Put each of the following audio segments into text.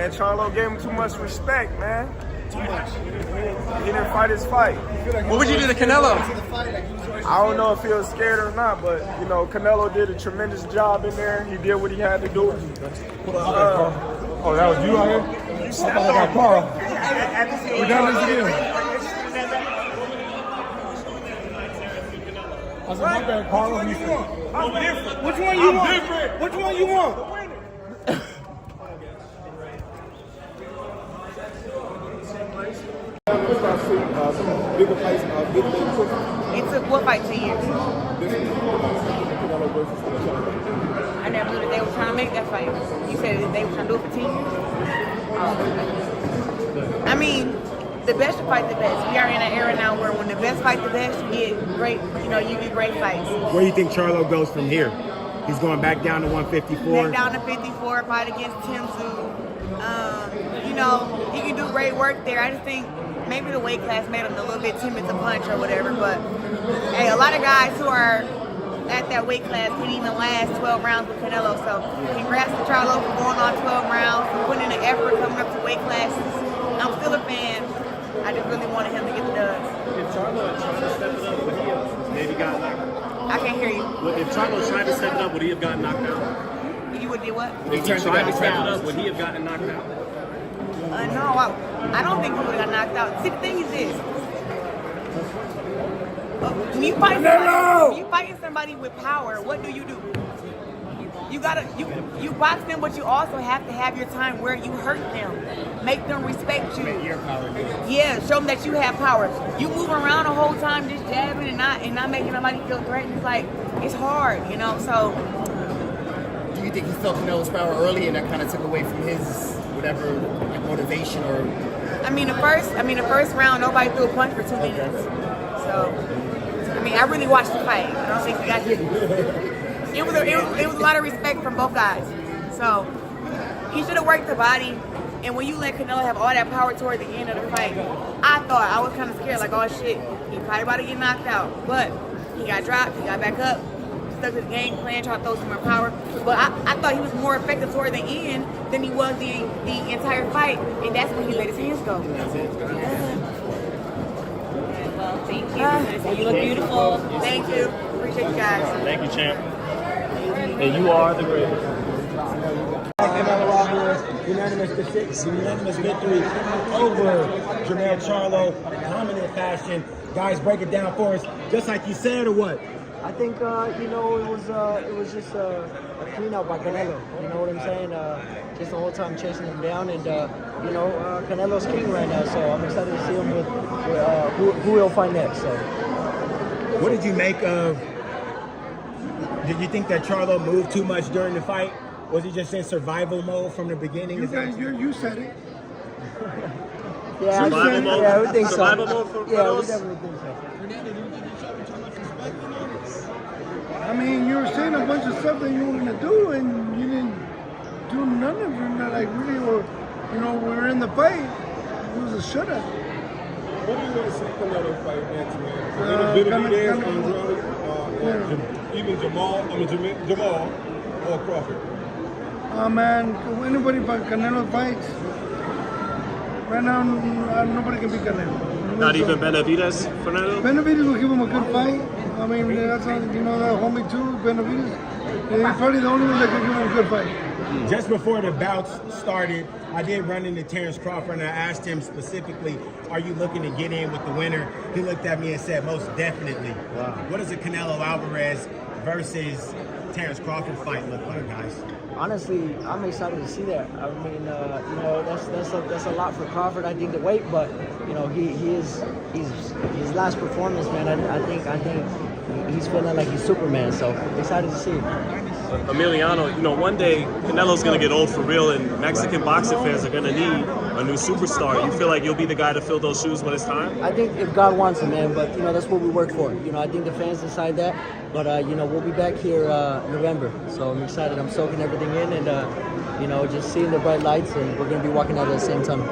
Man, Charlo gave him too much respect, man. Too much. He didn't fight his fight. What would you do to Canelo? I don't know if he was scared or not, but, you know, Canelo did a tremendous job in there. He did what he had to do. Oh, that was you out here? I thought I got Carl. We done this again. I said, my bad, Carl. Which one you want? Which one you want? It took what fight 2 years? I never knew that they were trying to make that fight. You said that they were trying to do it for 10 years? Oh. I mean, the best should fight the best. We are in an era now where when the best fight the best, you get great, you get great fights. Where do you think Charlo goes from here? He's going back down to 154? Back down to 54, fight against Tim Tszyu. He can do great work there. I just think maybe the weight class made him a little bit timid to punch or whatever, but hey, a lot of guys who are at that weight class couldn't even last 12 rounds with Canelo, so congrats to Charlo for going on 12 rounds, for putting in the effort coming up to weight classes. I'm still a fan. I just really wanted him to get the dubs. If Charlo had tried to step it up, would he have maybe got knocked? I can't hear you. If Charlo tried to step it up, would he have gotten knocked out? You would do what? If he tried to step it up, would he have gotten knocked out? No, I don't think he would have got knocked out. See, the thing is this. When you fighting somebody with power, what do? You box them, but you also have to have your time where you hurt them. Make them respect you. Yeah, show them that you have power. You move around the whole time just jabbing and not making nobody feel threatened. It's like, it's hard, so. Do you think he felt Canelo's power early and that kind of took away from his whatever motivation or? The first round nobody threw a punch for 2 minutes. So, I really watched the fight. I don't think we got hit. It was a lot of respect from both guys. So he should have worked the body. And when you let Canelo have all that power toward the end of the fight, I was kind of scared, like, oh shit, he probably about to get knocked out. But he got dropped, he got back up, stuck his game plan, tried to throw some more power. But I thought he was more effective toward the end than he was the entire fight. And that's when he let his hands go. Thank you. You look beautiful. Thank you. Appreciate you guys. Thank you, champ. And you are the greatest. Canelo Alvarez, unanimous victory over Jermell Charlo, dominant fashion. Guys, break it down for us, just like you said, or what? I think it was just a clean out by Canelo. You know what I'm saying? Just the whole time chasing him down, and Canelo's king right now. So I'm excited to see him with who he'll fight next. So, what did you make of? Did you think that Charlo moved too much during the fight? Was he just in survival mode from the beginning? You said it. Yeah, survival mode. Yeah, we think so. Survival mode for yeah, those? we definitely think so. I mean, you were saying a bunch of stuff that you were going to do, and you didn't do none of them. Like, really, we were in the fight. It was a shutout. What do you want to see Canelo fight next, man? Andrade, even Jermall or Crawford? Man, anybody but Canelo fights. Right now, nobody can beat Canelo. Not even Benavidez, Fernando? Benavidez will give him a good fight. I mean, that's that homie too, Benavidez. He's probably the only one that can give him a good fight. Just before the bouts started, I did run into Terrence Crawford and I asked him specifically, are you looking to get in with the winner? He looked at me and said, most definitely. Wow. What does a Canelo Alvarez versus Terrence Crawford fight look like, guys? Honestly, I'm excited to see that. I mean, that's a lot for Crawford. I think the weight, but he's his last performance, man. I think he's feeling like he's Superman. So excited to see it. Emiliano, one day Canelo's going to get old for real, and Mexican boxing fans are going to need a new superstar. You feel like you'll be the guy to fill those shoes when it's time? I think if God wants it, man, but that's what we work for. I think the fans decide that, but we'll be back here November, so I'm excited. I'm soaking everything in, and just seeing the bright lights, and we're going to be walking out at the same time.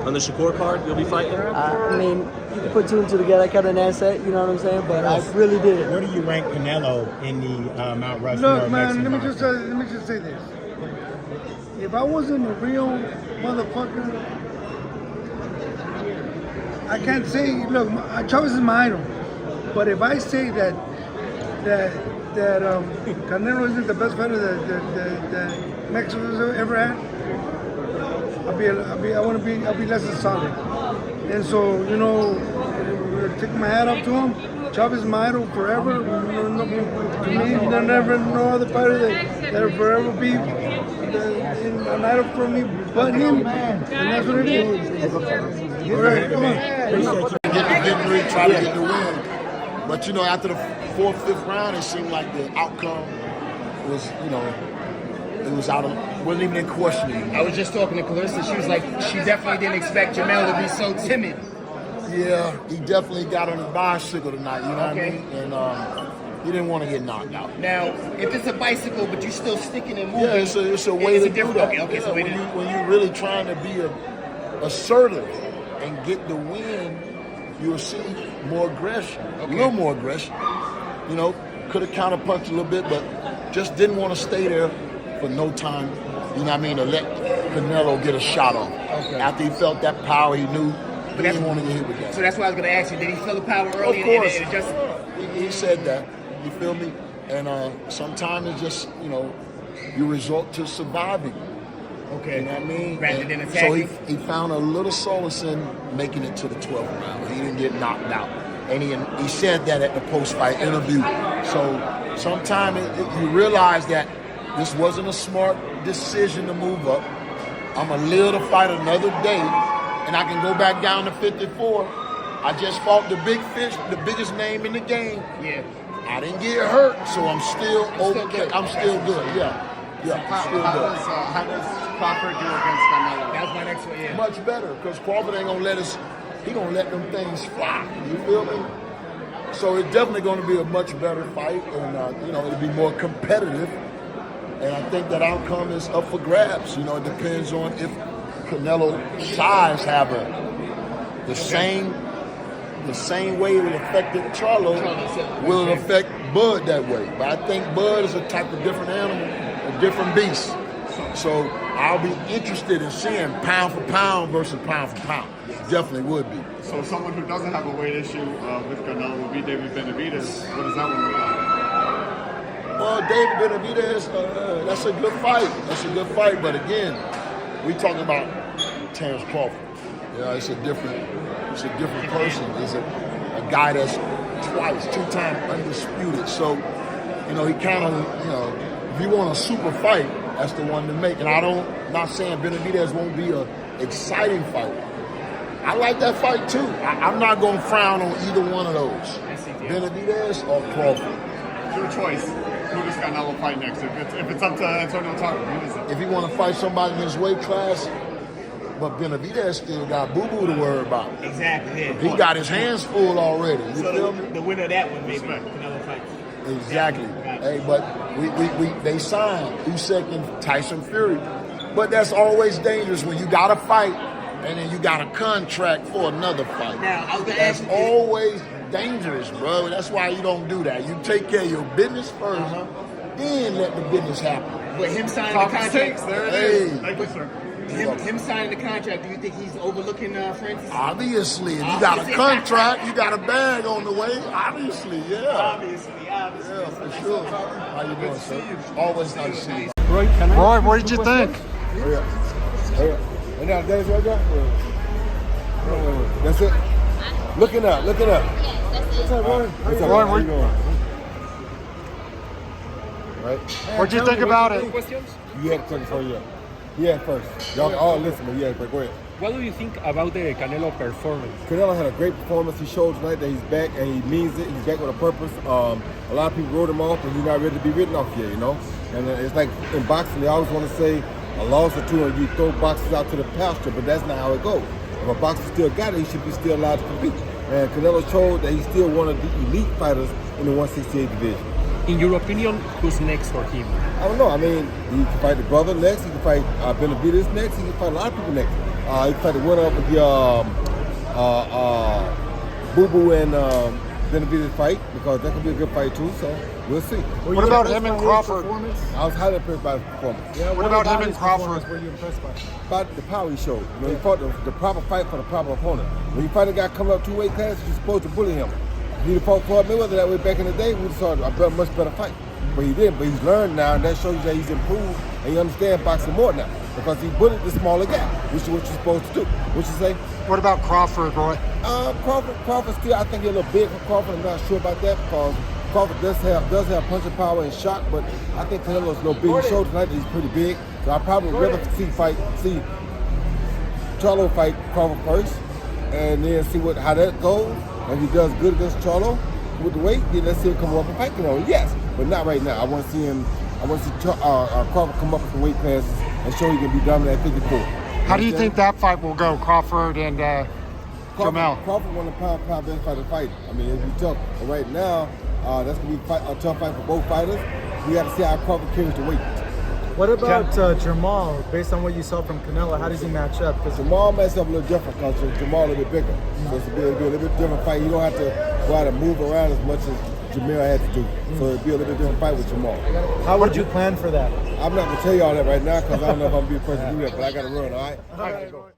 On the Shakur card, you'll be fighting? I mean, you can put two and two together. I kind of answer, you know what I'm saying? But I really did it. Where do you rank Canelo in the Mount Rushmore? Look, man, let me just say this. if I wasn't a real motherfucker, I can't say, look, Chavez is my idol. But if I say that Canelo isn't the best fighter that Mexico's ever had, I'll be less than solid. And so, you know, take my hat up to him. Chavez is my idol forever. To me, there'll never no other fighter that'll forever be an idol for me but him. And that's what it is. All right, come on. Get the victory, try to get the win. But, you know, after the 4th, 5th round, it seemed like the outcome was, you know, it was wasn't even in question anymore. I was just talking to Clarissa. She was like, she definitely didn't expect Jermell to be so timid. Yeah, he definitely got on his bicycle tonight, you know what I mean? And he didn't want to get knocked out. Now, if it's a bicycle, but you're still sticking and moving. Yeah, it's a way to do that. Okay, yeah, so when you're really trying to be assertive and get the win, you'll see more aggression, a little more aggression. You know, could have counterpunched a little bit, but just didn't want to stay there for no time, you know what I mean, to let Canelo get a shot on. Okay. After he felt that power, he knew he didn't want to get hit with that. So that's why I was going to ask you, did he feel the power early? Of course. And it just... He said that, you feel me? And sometimes it's just, you know, you resort to surviving. Okay. You know what I mean? Rather than attacking. So he found a little solace in making it to the 12th round. He didn't get knocked out. And he said that at the post-fight interview. So sometimes you realize that this wasn't a smart decision to move up. I'm going to live to fight another day, and I can go back down to 54. I just fought the big fish, the biggest name in the game. Yeah. I didn't get hurt, so I'm still okay. I'm still good, yeah. Yeah, still good. How does Crawford do against Canelo? That was my next one, yeah. Much better, because Crawford ain't gonna let us. He gonna let them things fly. You feel me? So it's definitely gonna be a much better fight, and you know, it'll be more competitive. And I think that outcome is up for grabs. You know, it depends on if Canelo size have the same way it affected Charlo, will it affect Bud that way? But I think Bud is a type of different animal, a different beast. So I'll be interested in seeing pound for pound versus pound for pound. Definitely would be. So someone who doesn't have a weight issue with Canelo would be David Benavidez. What does that one look like? Well, David Benavidez, that's a good fight. That's a good fight. But again, we talking about Terrence Crawford. Yeah, it's a different person. He's a guy that's two-time undisputed. So, you know, he kind of, you know, if you want a super fight, that's the one to make. And not saying Benavidez won't be an exciting fight. I like that fight too. I'm not going to frown on either one of those. Benavidez or Crawford. Your choice. Who does Canelo fight next? If it's up to Antonio Tarver, who is it? If he want to fight somebody in his weight class, but Benavidez still got boo-boo to worry about. Exactly. Yeah. He got his hands full already. You feel me? The winner of that one, maybe Canelo fights. Exactly. Hey, but they signed Usyk and Tyson Fury. But that's always dangerous when you got to fight and then you got a contract for another fight. Now, I was going to ask you. That's always dangerous, bro. That's why you don't do that. You take care of your business first, then let the business happen. But him signing the contract. There it is. Thank you, sir. Him signing the contract, do you think he's overlooking Francis? Obviously. If you got a contract, you got a bag on the way. Obviously, yeah. Obviously. Yeah, for sure. How you doing, sir? Always nice to see you. Roy, what did you think? Oh, yeah. Oh, yeah. And now, Dennis, right there? That's it? Looking up. What's up, Roy? Roy, How you doing? Right? what did you think about it? You had to tell us for you. Yeah, first. Y'all all listen, but yeah, but go ahead. What do you think about the Canelo performance? Canelo had a great performance. He showed tonight that he's back and he means it. He's back with a purpose. A lot of people wrote him off, and he's not ready to be written off yet, you know? And it's like in boxing, they always want to say a loss or two and you throw boxers out to the pasture, but that's not how it goes. If a boxer still got it, he should be still allowed to compete. And Canelo showed that he's still one of the elite fighters in the 168 division. In your opinion, who's next for him? I don't know. I mean, he can fight the brother next. He can fight Benavidez next. He can fight a lot of people next. He can fight the winner of the Boo Boo and Benavidez fight because that could be a good fight too. So we'll see. What about him and Crawford? I was highly impressed by his performance. Yeah, what about him and Crawford? Were you impressed by? About the power he showed. You know, he fought the proper fight for the proper opponent. When you fight a guy coming up 2 weight classes, you're supposed to bully him. If he'd fought Floyd Mayweather that way back in the day, we'd have saw a much better fight. But he didn't. But he's learned now, and that shows you that he's improved and he understands boxing more now because he bullied the smaller guy, which is what you're supposed to do. What you say? What about Crawford, Roy? Crawford still, I think he's a little big for Crawford. I'm not sure about that because Crawford does have punching power and shot, but I think Canelo's a little big. He showed tonight that he's pretty big, so I probably would rather see Charlo fight Crawford first, and then see how that goes. If he does good against Charlo with the weight, then let's see him come up and fight Canelo. Yes, but not right now. I want to see Crawford come up with some weight classes and show he can be dominant at 54. How do you think that fight will go, Crawford and Jermell? Crawford won the pound best fighter fight. I mean, it'll be tough. But right now, that's going to be a tough fight for both fighters. We got to see how Crawford carries the weight. What about Jermell? Based on what you saw from Canelo, how does he match up? Because Jermell matches up a little different because Jermell a little bit bigger. So it'll be a little bit different fight. You don't have to go out and move around as much as Jermell had to do. So it'll be a little bit different fight with Jermell. how would you plan for that? I'm not going to tell you all that right now because I don't know if I'm going to be the person to do that, but I got to run, all right?